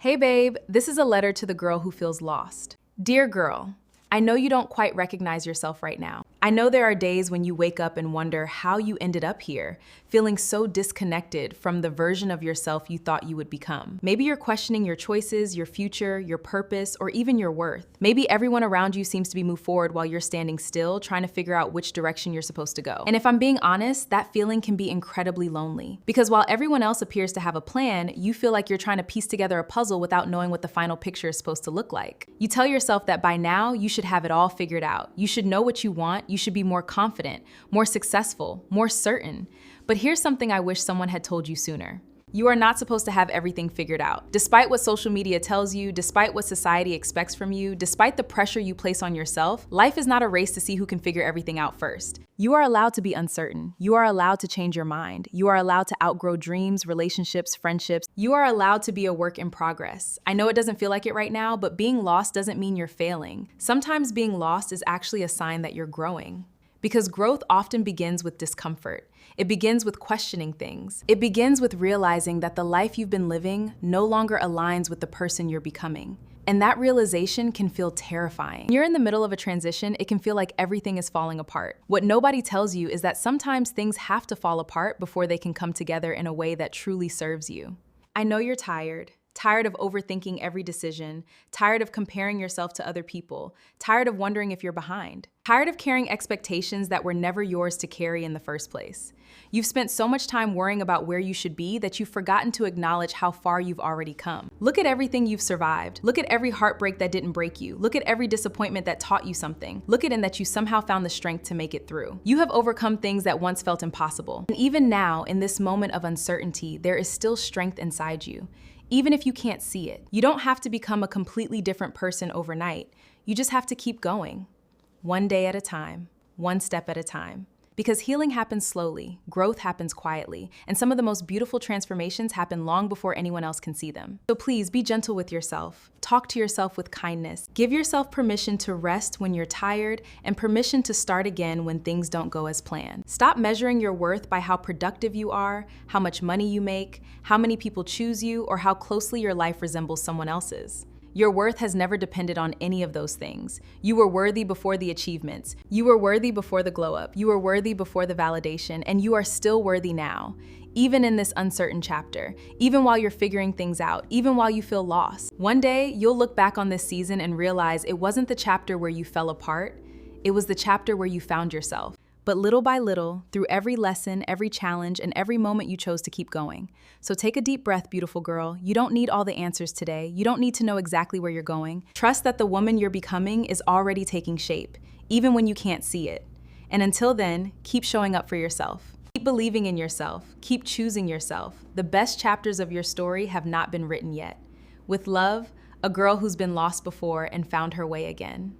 Hey babe, this is a letter to the girl who feels lost. Dear girl, I know you don't quite recognize yourself right now. I know there are days when you wake up and wonder how you ended up here, feeling so disconnected from the version of yourself you thought you would become. Maybe you're questioning your choices, your future, your purpose, or even your worth. Maybe everyone around you seems to be moving forward while you're standing still, trying to figure out which direction you're supposed to go. And if I'm being honest, that feeling can be incredibly lonely. Because while everyone else appears to have a plan, you feel like you're trying to piece together a puzzle without knowing what the final picture is supposed to look like. You tell yourself that by now, you should have it all figured out. You should know what you want. You should be more confident, more successful, more certain. But here's something I wish someone had told you sooner. You are not supposed to have everything figured out. Despite what social media tells you, despite what society expects from you, despite the pressure you place on yourself, life is not a race to see who can figure everything out first. You are allowed to be uncertain. You are allowed to change your mind. You are allowed to outgrow dreams, relationships, friendships. You are allowed to be a work in progress. I know it doesn't feel like it right now, but being lost doesn't mean you're failing. Sometimes being lost is actually a sign that you're growing. Because growth often begins with discomfort. It begins with questioning things. It begins with realizing that the life you've been living no longer aligns with the person you're becoming. And that realization can feel terrifying. When you're in the middle of a transition, it can feel like everything is falling apart. What nobody tells you is that sometimes things have to fall apart before they can come together in a way that truly serves you. I know you're tired. Tired of overthinking every decision, tired of comparing yourself to other people, tired of wondering if you're behind, tired of carrying expectations that were never yours to carry in the first place. You've spent so much time worrying about where you should be that you've forgotten to acknowledge how far you've already come. Look at everything you've survived. Look at every heartbreak that didn't break you. Look at every disappointment that taught you something. Look at it that you somehow found the strength to make it through. You have overcome things that once felt impossible. And even now, in this moment of uncertainty, there is still strength inside you. Even if you can't see it. You don't have to become a completely different person overnight. You just have to keep going. One day at a time, one step at a time. Because healing happens slowly, growth happens quietly, and some of the most beautiful transformations happen long before anyone else can see them. So please be gentle with yourself. Talk to yourself with kindness. Give yourself permission to rest when you're tired and permission to start again when things don't go as planned. Stop measuring your worth by how productive you are, how much money you make, how many people choose you, or how closely your life resembles someone else's. Your worth has never depended on any of those things. You were worthy before the achievements. You were worthy before the glow up. You were worthy before the validation, and you are still worthy now. Even in this uncertain chapter, even while you're figuring things out, even while you feel lost. One day, you'll look back on this season and realize it wasn't the chapter where you fell apart, it was the chapter where you found yourself. But little by little, through every lesson, every challenge, and every moment you chose to keep going. So take a deep breath, beautiful girl. You don't need all the answers today. You don't need to know exactly where you're going. Trust that the woman you're becoming is already taking shape, even when you can't see it. And until then, keep showing up for yourself. Keep believing in yourself. Keep choosing yourself. The best chapters of your story have not been written yet. With love, a girl who's been lost before and found her way again.